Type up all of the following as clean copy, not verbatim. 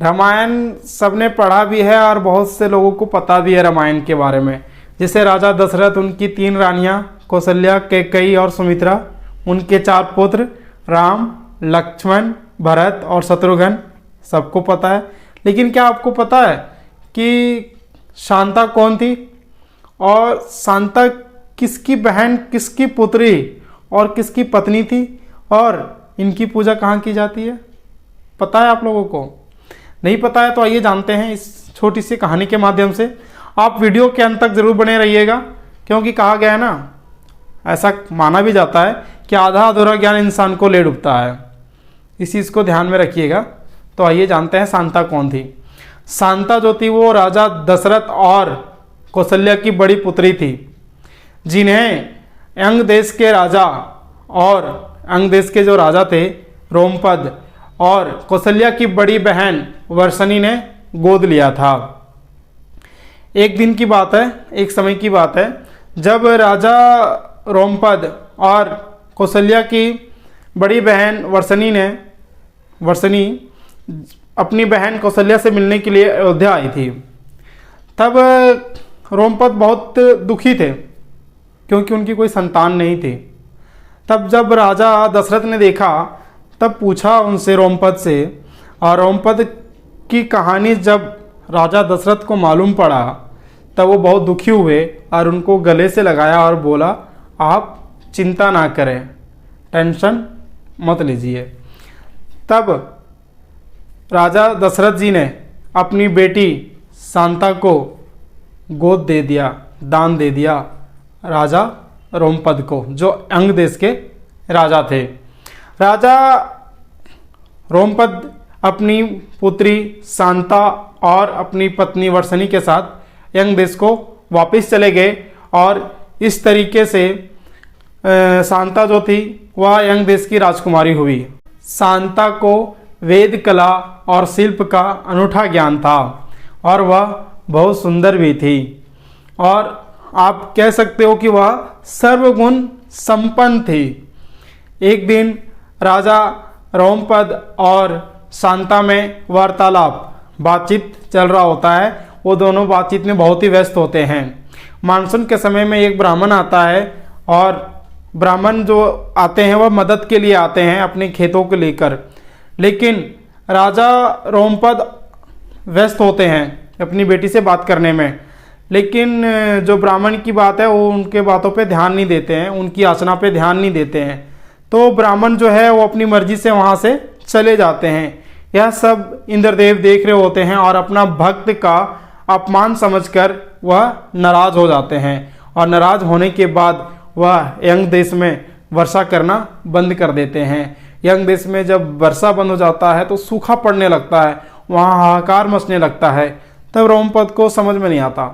रामायण सबने पढ़ा भी है और बहुत से लोगों को पता भी है रामायण के बारे में। जैसे राजा दशरथ, उनकी 3 रानियां कौशल्या, कैकेयी और सुमित्रा, उनके 4 पुत्र राम, लक्ष्मण, भरत और शत्रुघ्न, सबको पता है। लेकिन क्या आपको पता है कि शांता कौन थी और शांता किसकी बहन, किसकी पुत्री और किसकी पत्नी थी, और इनकी पूजा कहाँ की जाती है? पता है आप लोगों को? नहीं पता है तो आइए जानते हैं इस छोटी सी कहानी के माध्यम से। आप वीडियो के अंत तक जरूर बने रहिएगा, क्योंकि कहा गया है ना, ऐसा माना भी जाता है कि आधा अधूरा ज्ञान इंसान को ले डूबता है। इस चीज़ को ध्यान में रखिएगा। तो आइए जानते हैं शांता कौन थी। शांता जो थी वो राजा दशरथ और कौशल्या की बड़ी पुत्री थी, जिन्हें अंग देश के राजा और अंग देश के जो राजा थे रोमपद और कौशल्या की बड़ी बहन वर्षणी ने गोद लिया था। एक दिन की बात है, एक समय की बात है, जब राजा रोमपद और कौशल्या की बड़ी बहन वर्षणी अपनी बहन कौशल्या से मिलने के लिए अयोध्या आई थी। तब रोमपद बहुत दुखी थे, क्योंकि उनकी कोई संतान नहीं थी। तब जब राजा दशरथ ने देखा, तब पूछा उनसे, रोमपद से, और रोमपद की कहानी जब राजा दशरथ को मालूम पड़ा, तब वो बहुत दुखी हुए और उनको गले से लगाया और बोला, आप चिंता ना करें, टेंशन मत लीजिए। तब राजा दशरथ जी ने अपनी बेटी शांता को गोद दे दिया, दान दे दिया राजा रोमपद को, जो अंग देश के राजा थे। राजा रोमपद अपनी पुत्री शांता और अपनी पत्नी वर्षणी के साथ अंग देश को वापस चले गए, और इस तरीके से शांता जो थी वह अंग देश की राजकुमारी हुई। शांता को वेद कला और शिल्प का अनूठा ज्ञान था, और वह बहुत सुंदर भी थी, और आप कह सकते हो कि वह सर्वगुण संपन्न थी। एक दिन राजा रोमपद और शांता में वार्तालाप, बातचीत चल रहा होता है। वो दोनों बातचीत में बहुत ही व्यस्त होते हैं। मानसून के समय में एक ब्राह्मण आता है, और ब्राह्मण जो आते हैं वह मदद के लिए आते हैं अपने खेतों को लेकर। लेकिन राजा रोमपद व्यस्त होते हैं अपनी बेटी से बात करने में, लेकिन जो ब्राह्मण की बात है वो उनके बातों पे ध्यान नहीं देते हैं, उनकी याचना पे ध्यान नहीं देते हैं। तो ब्राह्मण जो है वो अपनी मर्जी से वहाँ से चले जाते हैं। यह सब इंद्रदेव देख रहे होते हैं, और अपना भक्त का अपमान समझकर वह नाराज हो जाते हैं, और नाराज होने के बाद वह अंग देश में वर्षा करना बंद कर देते हैं। अंग देश में जब वर्षा बंद हो जाता है तो सूखा पड़ने लगता है, वहाँ हाहाकार मचने लगता है। तब रोमपद को समझ में नहीं आता।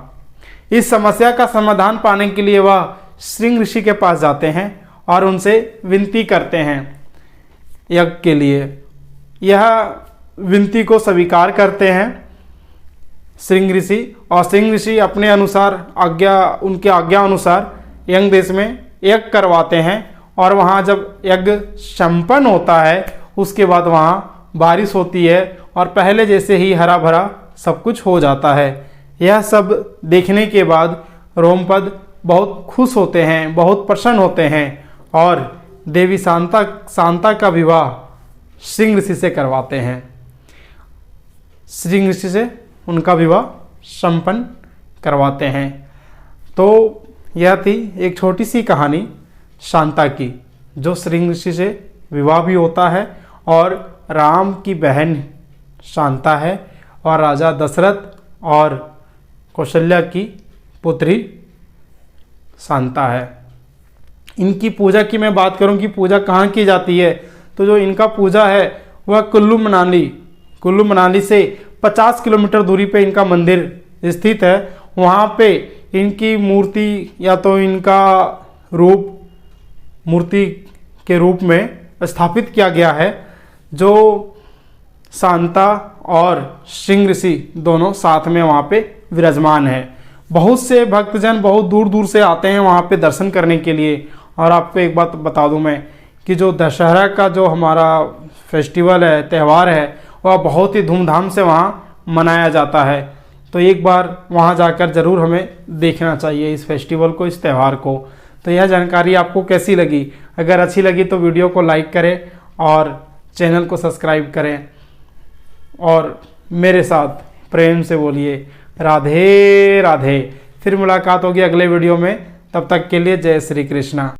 इस समस्या का समाधान पाने के लिए वह श्रृंग ऋषि के पास जाते हैं और उनसे विनती करते हैं यज्ञ के लिए। यह विनती को स्वीकार करते हैं श्रृंग ऋषि, और श्रृंग ऋषि अपने अनुसार उनके आज्ञा अनुसार यज्ञ देश में यज्ञ करवाते हैं। और वहाँ जब यज्ञ संपन्न होता है, उसके बाद वहाँ बारिश होती है, और पहले जैसे ही हरा भरा सब कुछ हो जाता है। यह सब देखने के बाद रोमपद बहुत खुश होते हैं, बहुत प्रसन्न होते हैं, और देवी शांता का विवाह श्रृंग ऋषि से करवाते हैं। श्रृंग ऋषि से उनका विवाह संपन्न करवाते हैं। तो यह थी एक छोटी सी कहानी शांता की, जो श्रृंग ऋषि से विवाह भी होता है, और राम की बहन शांता है, और राजा दशरथ और कौशल्या की पुत्री शांता है। इनकी पूजा की मैं बात करूं कि पूजा कहाँ की जाती है, तो जो इनका पूजा है वह कुल्लू मनाली से 50 किलोमीटर दूरी पे इनका मंदिर स्थित है। वहाँ पे इनकी मूर्ति या तो इनका रूप मूर्ति के रूप में स्थापित किया गया है, जो शांता और श्रृंग ऋषि दोनों साथ में वहाँ पे विराजमान है। बहुत से भक्तजन बहुत दूर दूर से आते हैं वहाँ पे दर्शन करने के लिए। और आपको एक बात बता दूं मैं कि जो दशहरा का जो हमारा फेस्टिवल है, त्यौहार है, वह बहुत ही धूमधाम से वहाँ मनाया जाता है। तो एक बार वहाँ जाकर ज़रूर हमें देखना चाहिए इस फेस्टिवल को, इस त्यौहार को। तो यह जानकारी आपको कैसी लगी? अगर अच्छी लगी तो वीडियो को लाइक करें और चैनल को सब्सक्राइब करें और मेरे साथ प्रेम से बोलिए राधे राधे। फिर मुलाकात होगी अगले वीडियो में, तब तक के लिए जय श्री कृष्णा।